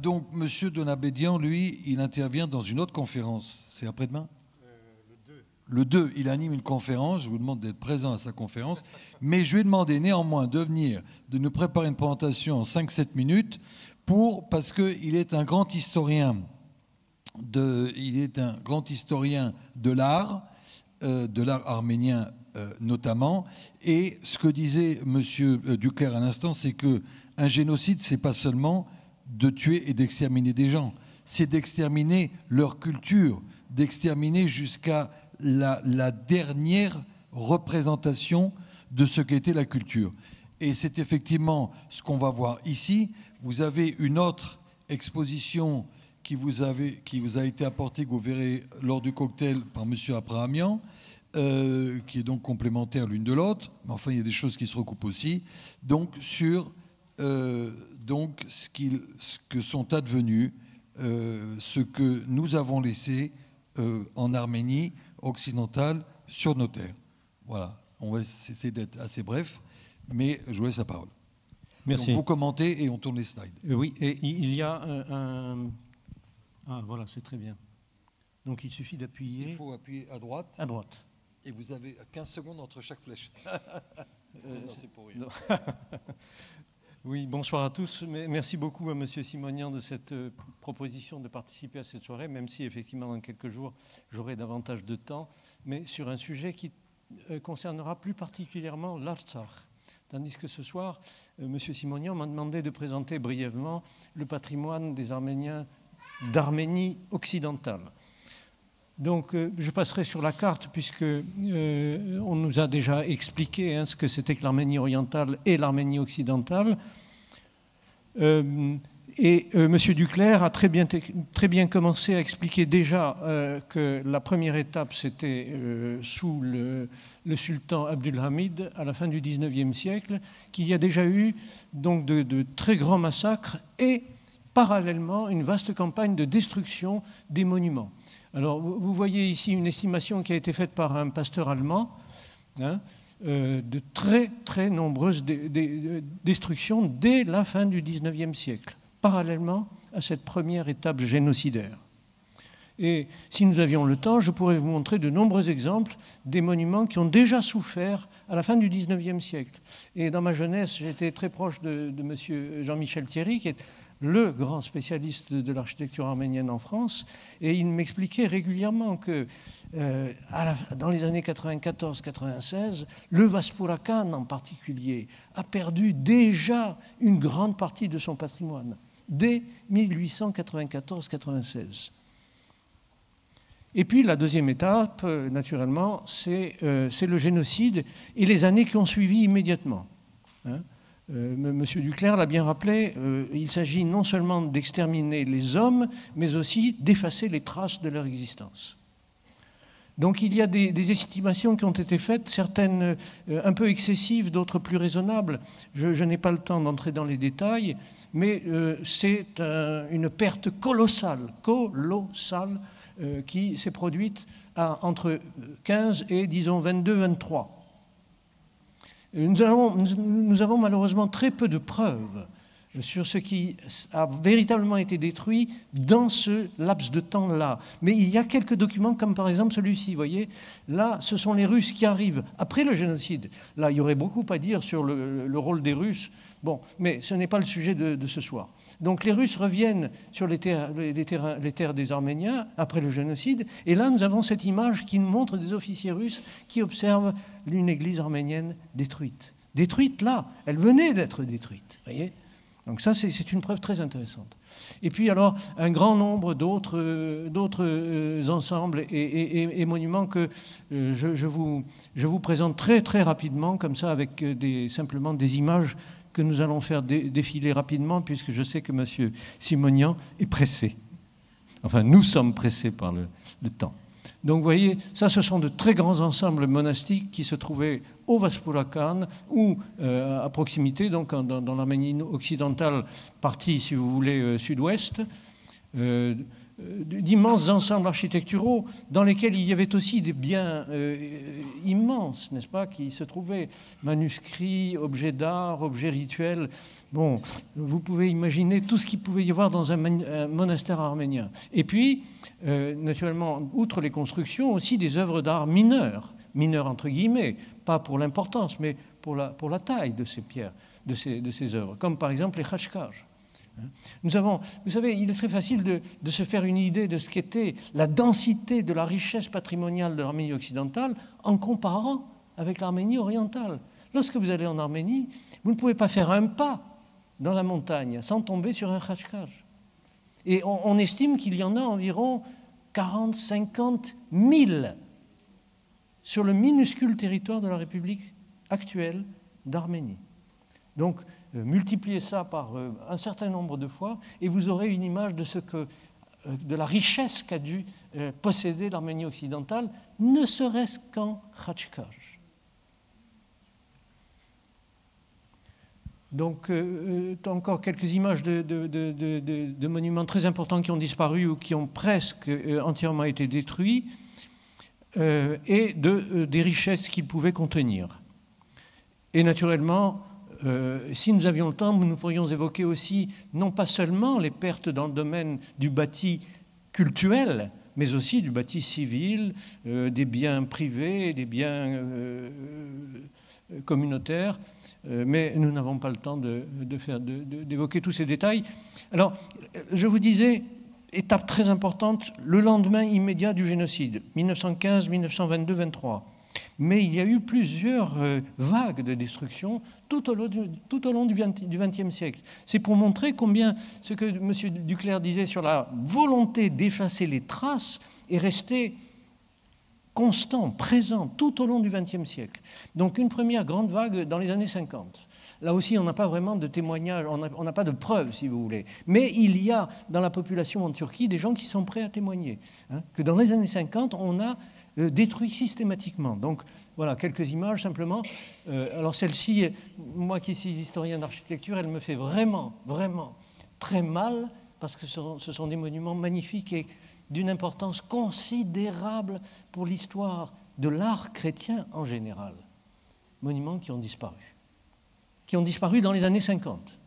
donc, M. Donabédian, lui, il intervient dans une autre conférence. C'est après-demain ? Le 2, il anime une conférence. Je vous demande d'être présent à sa conférence. Mais je lui ai demandé néanmoins de venir, de nous préparer une présentation en 5-7 minutes parce qu'il est un grand historien de l'art arménien notamment. Et ce que disait M. Duclerc à l'instant, c'est qu'un génocide, ce n'est pas seulement de tuer et d'exterminer des gens, c'est d'exterminer leur culture, d'exterminer jusqu'à la dernière représentation de ce qu'était la culture. Et c'est effectivement ce qu'on va voir ici. Vous avez une autre exposition qui vous a été apportée, que vous verrez lors du cocktail par M. Abrahamian, qui est donc complémentaire l'une de l'autre. Mais enfin, il y a des choses qui se recoupent aussi. Donc, sur ce que sont advenus, ce que nous avons laissé en Arménie occidentale sur nos terres. Voilà. On va essayer d'être assez bref, mais je vous laisse la parole. Merci. Donc vous commentez et on tourne les slides. Oui, et il y a un... Ah, voilà, c'est très bien. Donc il suffit d'appuyer... Il faut appuyer à droite. À droite. Et vous avez 15 secondes entre chaque flèche. Non, c'est pour rien. Oui, bonsoir à tous. Merci beaucoup à M. Simonian de cette proposition de participer à cette soirée, même si effectivement dans quelques jours j'aurai davantage de temps, mais sur un sujet qui concernera plus particulièrement l'Artsakh. Tandis que ce soir, M. Simonian m'a demandé de présenter brièvement le patrimoine des Arméniens d'Arménie occidentale. Donc, je passerai sur la carte puisque on nous a déjà expliqué ce que c'était que l'Arménie orientale et l'Arménie occidentale. M. Duclerc a très bien commencé à expliquer déjà que la première étape, c'était sous le sultan Abdulhamid à la fin du XIXe siècle, qu'il y a déjà eu donc de très grands massacres et parallèlement une vaste campagne de destruction des monuments. Alors, vous voyez ici une estimation qui a été faite par un pasteur allemand, de très, très nombreuses destructions dès la fin du XIXe siècle, parallèlement à cette première étape génocidaire. Et si nous avions le temps, je pourrais vous montrer de nombreux exemples des monuments qui ont déjà souffert à la fin du XIXe siècle. Et dans ma jeunesse, j'étais très proche de M. Jean-Michel Thierry, qui est le grand spécialiste de l'architecture arménienne en France, et il m'expliquait régulièrement que dans les années 94-96, le Vaspurakan en particulier a perdu déjà une grande partie de son patrimoine, dès 1894-96. Et puis la deuxième étape, naturellement, c'est le génocide et les années qui ont suivi immédiatement. Monsieur Duclerc l'a bien rappelé, il s'agit non seulement d'exterminer les hommes, mais aussi d'effacer les traces de leur existence. Donc il y a des estimations qui ont été faites, certaines un peu excessives, d'autres plus raisonnables. Je n'ai pas le temps d'entrer dans les détails, mais c'est une perte colossale qui s'est produite entre 15 et, disons, 22-23. Nous avons malheureusement très peu de preuves sur ce qui a véritablement été détruit dans ce laps de temps-là. Mais il y a quelques documents, comme par exemple celui-ci, vous voyez. Là, ce sont les Russes qui arrivent après le génocide. Là, il y aurait beaucoup à dire sur le rôle des Russes. Bon, mais ce n'est pas le sujet de ce soir. Donc les Russes reviennent sur les terres des Arméniens après le génocide. Et là, nous avons cette image qui nous montre des officiers russes qui observent une église arménienne détruite. Détruite là, elle venait d'être détruite, vous voyez. Donc ça, c'est une preuve très intéressante. Et puis alors, un grand nombre d'autres ensembles et monuments que je vous présente très, très rapidement, comme ça, avec simplement des images que nous allons faire défiler rapidement, puisque je sais que M. Simonian est pressé. Enfin, nous sommes pressés par le temps. Donc, vous voyez, ça, ce sont de très grands ensembles monastiques qui se trouvaient au Vaspurakan ou à proximité, donc dans l'Arménie occidentale, partie, si vous voulez, sud-ouest. d'immenses ensembles architecturaux dans lesquels il y avait aussi des biens immenses, n'est-ce pas, qui se trouvaient, manuscrits, objets d'art, objets rituels. Bon, vous pouvez imaginer tout ce qu'il pouvait y avoir dans un monastère arménien. Et puis, naturellement, outre les constructions, aussi des œuvres d'art mineures entre guillemets, pas pour l'importance, mais pour la taille de ces pierres, de ces œuvres, comme par exemple les khachkars. Nous savez, il est très facile de se faire une idée de ce qu'était la densité de la richesse patrimoniale de l'Arménie occidentale en comparant avec l'Arménie orientale. Lorsque vous allez en Arménie, vous ne pouvez pas faire un pas dans la montagne sans tomber sur un khachkar. Et on estime qu'il y en a environ 40-50 000 sur le minuscule territoire de la République actuelle d'Arménie. Donc, multipliez ça par un certain nombre de fois et vous aurez une image de la richesse qu'a dû posséder l'Arménie occidentale, ne serait-ce qu'en khachkar. Donc, encore quelques images de monuments très importants qui ont disparu ou qui ont presque entièrement été détruits et des richesses qu'ils pouvaient contenir. Et naturellement, si nous avions le temps, nous pourrions évoquer aussi non pas seulement les pertes dans le domaine du bâti cultuel, mais aussi du bâti civil, des biens privés, des biens communautaires, mais nous n'avons pas le temps d'évoquer tous ces détails. Alors, je vous disais, étape très importante, le lendemain immédiat du génocide, 1915, 1922, 1923. Mais il y a eu plusieurs vagues de destruction tout au long du XXe siècle. C'est pour montrer combien ce que M. Duclerc disait sur la volonté d'effacer les traces est resté constant, présent tout au long du XXe siècle. Donc une première grande vague dans les années 50. Là aussi, on n'a pas vraiment de témoignages, on n'a pas de preuves, si vous voulez. Mais il y a dans la population en Turquie des gens qui sont prêts à témoigner. Que dans les années 50, on a détruit systématiquement. Donc voilà, quelques images simplement. Alors celle-ci, moi qui suis historien d'architecture, elle me fait vraiment, vraiment très mal parce que ce sont des monuments magnifiques et d'une importance considérable pour l'histoire de l'art chrétien en général. Monuments qui ont disparu dans les années 50.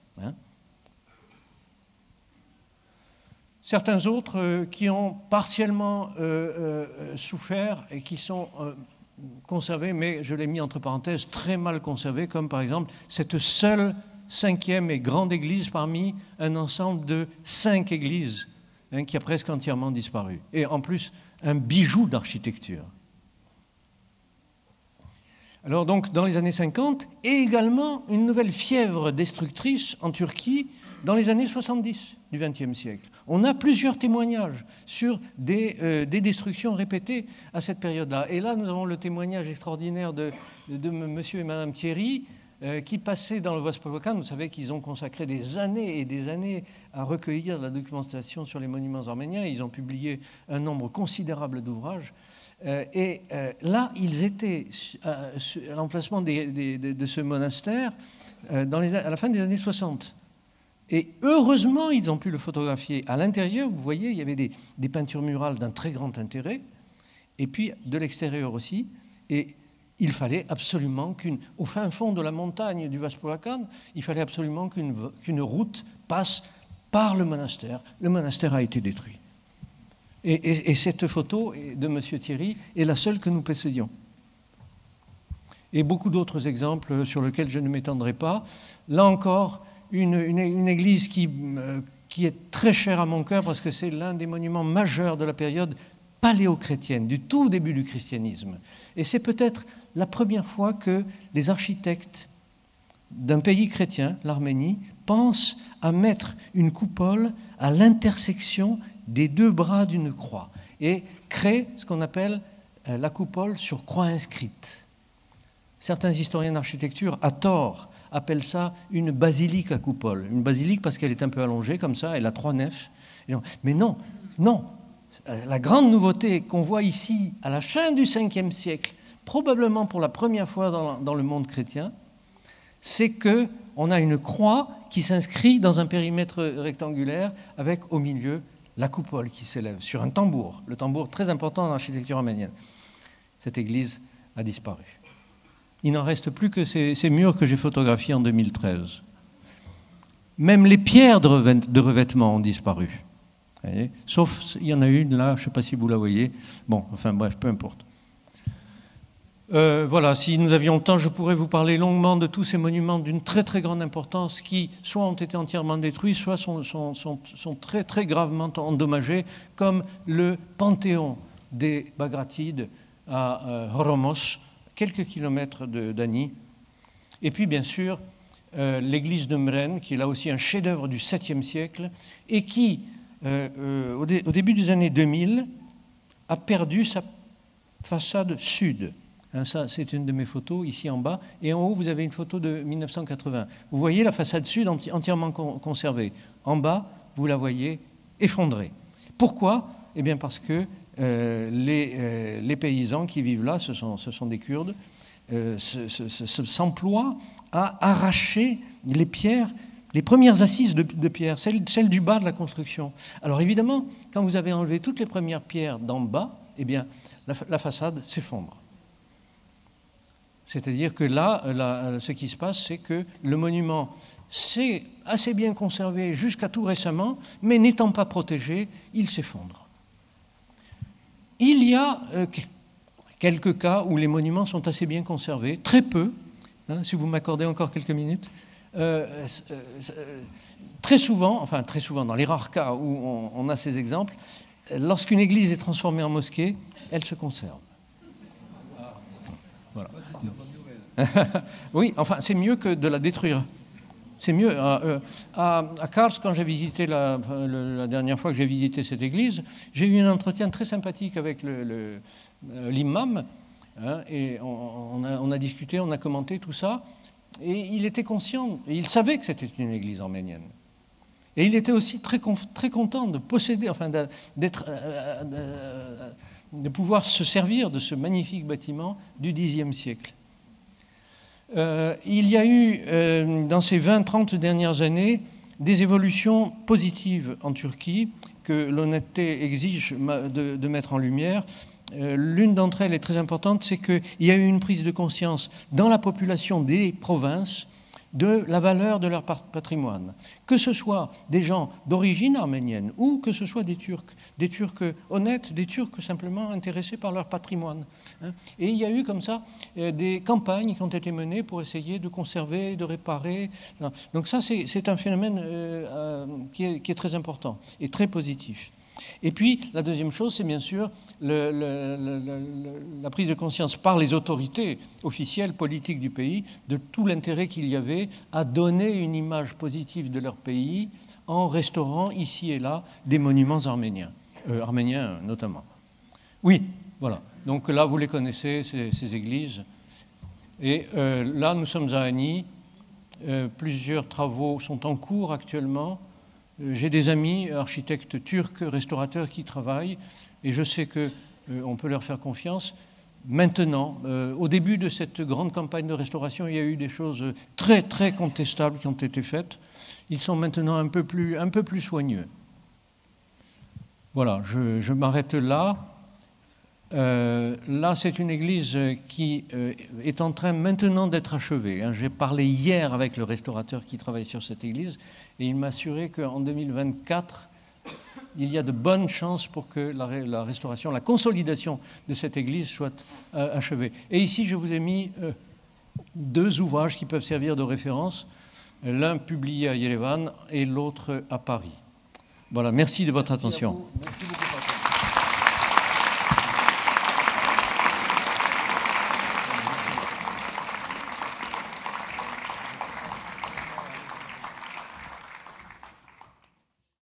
Certains autres qui ont partiellement souffert et qui sont conservés, mais je l'ai mis entre parenthèses, très mal conservés, comme par exemple cette seule 5e et grande église parmi un ensemble de 5 églises qui a presque entièrement disparu. Et en plus, un bijou d'architecture. Alors donc, dans les années 50, et également une nouvelle fièvre destructrice en Turquie dans les années 70 du XXe siècle. On a plusieurs témoignages sur des destructions répétées à cette période-là. Et là, nous avons le témoignage extraordinaire de monsieur et madame Thierry, qui passaient dans le Vospoliakan. Vous savez qu'ils ont consacré des années et des années à recueillir la documentation sur les monuments arméniens. Ils ont publié un nombre considérable d'ouvrages. Et là, ils étaient à l'emplacement de ce monastère à la fin des années 60. Et heureusement, ils ont pu le photographier. À l'intérieur, vous voyez, il y avait des peintures murales d'un très grand intérêt, et puis de l'extérieur aussi. Et il fallait absolument au fin fond de la montagne du Vospoliakan, il fallait absolument qu'une route passe par le monastère. Le monastère a été détruit. Et cette photo de M. Thierry est la seule que nous possédions. Et beaucoup d'autres exemples sur lesquels je ne m'étendrai pas. Là encore, une église qui est très chère à mon cœur parce que c'est l'un des monuments majeurs de la période paléochrétienne, du tout début du christianisme. Et c'est peut-être la première fois que les architectes d'un pays chrétien, l'Arménie, pensent à mettre une coupole à l'intersection des deux bras d'une croix et créent ce qu'on appelle la coupole sur croix inscrite. Certains historiens d'architecture, à tort, appellent ça une basilique à coupole. Une basilique parce qu'elle est un peu allongée comme ça, elle a 3 nefs. Mais non. La grande nouveauté qu'on voit ici, à la fin du 5e siècle, probablement pour la première fois dans le monde chrétien, c'est qu'on a une croix qui s'inscrit dans un périmètre rectangulaire avec au milieu la coupole qui s'élève sur un tambour, le tambour très important dans l'architecture arménienne. Cette église a disparu. Il n'en reste plus que ces murs que j'ai photographiés en 2013. Même les pierres de revêtement ont disparu. Vous voyez, sauf, il y en a une là, je ne sais pas si vous la voyez. Bon, enfin bref, peu importe. Voilà, si nous avions le temps, je pourrais vous parler longuement de tous ces monuments d'une très très grande importance qui soit ont été entièrement détruits, soit sont très très gravement endommagés, comme le Panthéon des Bagratides à Horomos, quelques kilomètres d'Ani. Et puis bien sûr, l'église de Mren, qui est là aussi un chef-d'œuvre du 7e siècle, et qui, au début des années 2000, a perdu sa façade sud. Hein, ça, c'est une de mes photos, ici en bas. Et en haut, vous avez une photo de 1980. Vous voyez la façade sud entièrement conservée. En bas, vous la voyez effondrée. Pourquoi? Eh bien parce que les paysans qui vivent là, ce sont des Kurdes, s'emploient à arracher les pierres, les premières assises de pierre, celles du bas de la construction. Alors évidemment, quand vous avez enlevé toutes les premières pierres d'en bas, eh bien, la façade s'effondre. C'est-à-dire que là, ce qui se passe, c'est que le monument s'est assez bien conservé jusqu'à tout récemment, mais n'étant pas protégé, il s'effondre. Il y a quelques cas où les monuments sont assez bien conservés, très peu, hein, si vous m'accordez encore quelques minutes. Très souvent, dans les rares cas où on a ces exemples, lorsqu'une église est transformée en mosquée, elle se conserve. Voilà. Oui, enfin, c'est mieux que de la détruire. C'est mieux. À Kars, quand j'ai visité la dernière fois que j'ai visité cette église, j'ai eu un entretien très sympathique avec l'imam, hein, et on a discuté, on a commenté tout ça, et il était conscient, et il savait que c'était une église arménienne. Et il était aussi très content de posséder, enfin, de pouvoir se servir de ce magnifique bâtiment du Xe siècle. Il y a eu, dans ces 20-30 dernières années, des évolutions positives en Turquie que l'honnêteté exige de mettre en lumière. L'une d'entre elles est très importante, c'est qu'il y a eu une prise de conscience dans la population des provinces de la valeur de leur patrimoine, que ce soit des gens d'origine arménienne ou que ce soit des Turcs honnêtes, des Turcs simplement intéressés par leur patrimoine. Et il y a eu comme ça des campagnes qui ont été menées pour essayer de conserver, de réparer. Donc ça, c'est un phénomène qui est très important et très positif. Et puis, la deuxième chose, c'est bien sûr la prise de conscience par les autorités officielles, politiques du pays, de tout l'intérêt qu'il y avait à donner une image positive de leur pays en restaurant ici et là des monuments arméniens notamment. Oui, voilà. Donc là, vous les connaissez, ces églises. Et là, nous sommes à Ani. Plusieurs travaux sont en cours actuellement. J'ai des amis architectes turcs, restaurateurs qui travaillent et je sais qu'on peut leur faire confiance. Maintenant, au début de cette grande campagne de restauration, il y a eu des choses très, très contestables qui ont été faites. Ils sont maintenant un peu plus soigneux. Voilà, je m'arrête là. Là, c'est une église qui est en train maintenant d'être achevée. J'ai parlé hier avec le restaurateur qui travaille sur cette église et il m'a assuré qu'en 2024, il y a de bonnes chances pour que la restauration, la consolidation de cette église soit achevée. Et ici, je vous ai mis 2 ouvrages qui peuvent servir de référence, l'un publié à Yerevan et l'autre à Paris. Voilà, merci de votre attention. Merci beaucoup.